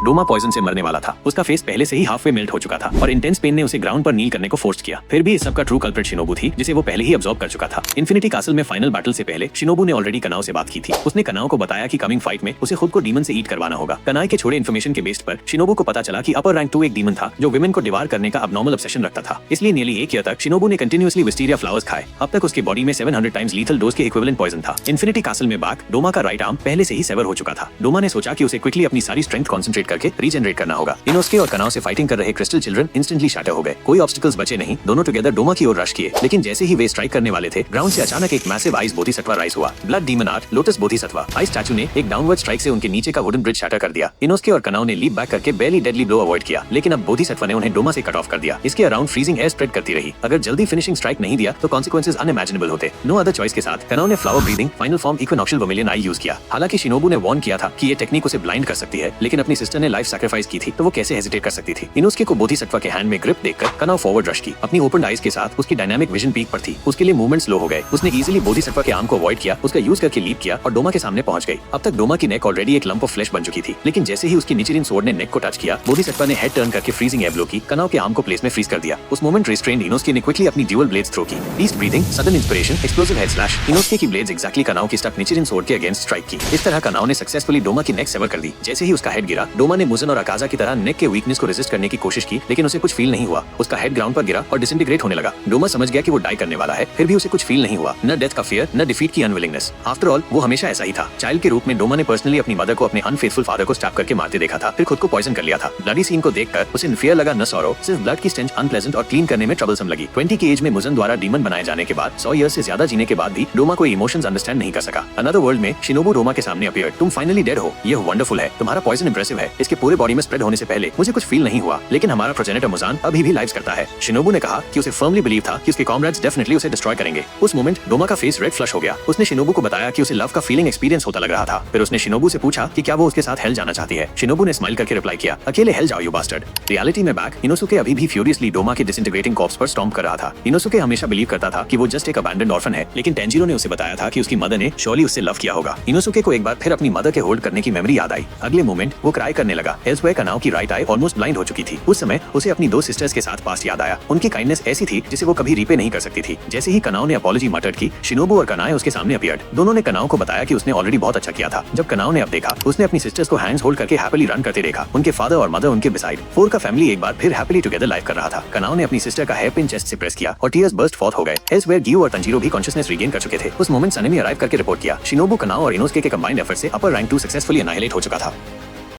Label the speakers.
Speaker 1: Doma poison से मरने वाला था। उसका फेस पहले से ही हाफ वे मेल्ट हो चुका था और इंटेंस पेन ने उसे ग्राउंड पर नील करने को फोर्स किया। फिर भी इस सबका ट्रू कल्प्रिट शिनोबू थी, जिसे वो पहले ही अब्सॉर्ब कर चुका था। इन्फिनिटी कासल में फाइनल बैटल से पहले शिनोबू ने ऑलरेडी कनाओ से बात की थी। उसने कनाओ को बताया कि कमिंग फाइट में उसे खुद को डीमन से ईट करवाना होगा। कनाई के छोड़े इन्फॉर्मेशन के बेस पर शिनोबू को पता चला कि अपर रैंक 2 एक डीमन था जो विमेन को डिवार करने का अबनॉर्मल ऑब्सेशन रखता था। इसलिए नियरली एक ईयर तक शिनोबू ने कंटिन्यूअसली विस्टीरिया फ्लावर्स खाए। अब तक उसकी बॉडी में 700 टाइम्स लीथल डोज के इक्विवेलेंट पॉइजन था। इन्फिनिटी कासल में बैक डोमा का राइट आर्म पहले से ही सेवर हो चुका था। डोमा ने सोचा कि उसे क्विकली अपनी सारी स्ट्रेंथ कंसंट्रेट करके रीजनरेट करना होगा। इनोस्के और कनाओ से फाइटिंग कर रहे क्रिस्टल चिल्ड्रन इंस्टेंटली शैटर हो गए। कोई ऑब्स्टिकल्स बचे नहीं, दोनों टुगेदर डोमा की ओर रश किए। लेकिन जैसे ही वे स्ट्राइक करने वाले थे, ग्राउंड से अचानक एक मैसिव आइस बोधिसत्वा राइज हुआ। Blood demon art lotus Bodhisattva ice statue ने एक डाउनवर्ड स्ट्राइक से उनके नीचे का वुडन ब्रिज शैटर कर दिया। इनोस्के और कनाओ ने लीप बैक करके बेली डेडली ब्लो अवॉइड किया, लेकिन अब बोधिसत्वा ने उन्हें डोमा से कट ऑफ कर दिया। इसके अराउंड फ्रीजिंग एयर स्प्रेड करती रही। अगर जल्दी फिनिशिंग स्ट्राइक नहीं दिया तो कॉन्सिक्वेंसेस अनइमेजिनेबल होते। नो अदर चॉइस के साथ कनाओ ने flower breathing final form equinoctial vermilion eye use किया। हालांकि शिनोबू ने वार्न किया था कि ये टेक्निक उसे ब्लाइंड कर सकती है, लेकिन अपनी सिस्टर ने लाइफ सैक्रिफाइस की थी तो वो कैसे हेजिटेट कर सकती थी। इनोस्के को बोधिसत्वा के हैंड में ग्रिप देखकर कनाओ फॉरवर्ड रश की। अपनी ओपन आइज के साथ उसकी डायनामिक विजन पीक पर थी। उसके लिए मूवमेंट स्लो हो गए। उसने इजीली बोधिसत्वा के आर्म को अवॉइड किया, उसका यूज करके लीप किया और डोमा के सामने पहुंच गई। अब तक डोमा की नेक ऑलरेडी एक लंप ऑफ फ्लेश बन चुकी थी, लेकिन जैसे ही उसकी निचिरिन स्वॉर्ड ने नेक को टच किया, बोधिसत्वा ने हेड टर्न करके फ्रीजिंग एयर ब्लो की। कनाओ के आर्म को प्लेस में फ्रीज कर दिया। उस मोमेंट रिस्ट्रेन्ड इनोस्के ने क्विकली अपनी ड्यूअल ब्लेड्स थ्रो की। Deep breathing, sudden inspiration, explosive head slash. Inosuke की ब्लेड्स एग्जैक्टली कनाओ की स्टक निचिरिन स्वॉर्ड के अगेंस्ट स्ट्राइक की। इस तरह कनाओ ने सक्सेसफुली डोमा की नेक सेवर कर दी। जैसे ही उसका हेड गिरा, डोमा ने मुजन और अकाजा की तरह नेक के वीकनेस को रेजिस्ट करने की कोशिश की, लेकिन उसे कुछ फील नहीं हुआ। उसका हेड ग्राउंड पर गिरा और डिसइंटीग्रेट होने लगा। डोमा समझ गया कि वो डाई करने वाला है, फिर भी उसे कुछ फील नहीं हुआ। न डेथ का फियर, न डिफीट की अनविलिंगनेस। आफ्टर ऑल वो हमेशा ऐसा ही था। चाइल्ड के रूप में डोमा ने पर्सनली अपनी मदर को अपने अनफेथफुल फादर को स्टैब करके मारते देखा था, फिर खुद को पॉइजन कर लिया था। ब्लडी सीन को देखकर उसे फियर लगा न सॉरो, सिर्फ ब्लड की स्टेंच अनप्लेजेंट और क्लीन करने में ट्रबलसम लगी। 20 की एज में मुजन द्वारा डीमन बनाए जाने के बाद 100 ईयर से ज्यादा जीने के बाद भी डोमा कोई इमोशंस अंडरस्टैंड नहीं कर सका। अनदर वर्ल्ड में शिनोबू डोमा के सामने अपीयर्ड। तुम फाइनली डेड हो, ये वंडरफुल है। तुम्हारा पॉइजन इंप्रेसिव है। इसके पूरे बॉडी में स्प्रेड होने से पहले मुझे कुछ फील नहीं हुआ, लेकिन हमारा प्रोजेनेटर मुजान अभी भी लाइव्स करता है। शिनोबू ने कहा कि उसे फर्मली बिलीव था कि उसके कॉमरेड्स डेफिनेटली उसे डिस्ट्रॉय करेंगे। उस मोमेंट डोमा का फेस रेड फ्लश हो गया। उसने शिनोबू को बताया कि उसे लव का फीलिंग एक्सपीरियंस होता लग रहा था। फिर उसने शिनोबू से पूछा कि क्या वो उसके साथ हेल जाना चाहती है। शिनोबू ने स्माइल करके रिप्लाई किया, अकेले हेल जाओ यू बास्टर्ड। रियलिटी में बैक इनोसुके अभी भी फ्यूरियसली डोमा के डिसइंटीग्रेटिंग कॉर्प्स पर स्टॉम्प कर रहा था। इनोसुके हमेशा बिलीव करता था कि वो जस्ट एक अबैंडन्ड ऑर्फन है, लेकिन टेंजिरो ने उसे बताया था कि उसकी मदर ने श्योरली उससे लव किया होगा। इनोसुके को एक बार फिर अपनी मदर के होल्ड करने की मेमोरी याद आई। अगले मोमेंट वो क्राई करने लगा। एल्सवेयर कनाओ की राइट आई ऑलमोस्ट ब्लाइंड हो चुकी थी। उस समय उसे अपनी 2 सिस्टर्स के साथ पास्ट याद आया। उनकी काइंडनेस ऐसी थी जिसे वो कभी रीपे नहीं कर सकती थी। जैसे ही कनाओ ने अपॉलॉजी मटर्ड की, शिनोबू और कनाए उसके सामने अपीयर्ड। दोनों ने कनाओ को बताया कि उसने ऑलरेडी बहुत अच्छा किया था। जब कनाओ ने अब देखा, उसने अपनी सिस्टर्स को हैंड्स होल्ड करके हैप्पीली रन करते देखा। उनके फादर और मदर उनके बिसाइड। 4 का फैमिली एक बार फिर हैप्पीली टुगेदर लाइव कर रहा था। कनाओ ने अपनी सिस्टर का हेयर पिन चेस्ट से प्रेस किया और टीयर्स बर्स्ट फॉर्थ हो गए। एल्सवेयर गियो और तंजीरो भी कॉन्शियसनेस रिगेन कर चुके थे। उस मोमेंट सने ने अराइव करके रिपोर्ट किया। शिनोबू, कनाओ और इनोस्के के कंबाइंड एफर्ट से अपर रैंक 2 सक्सेसफुली एनाहिलेट हो चुका था।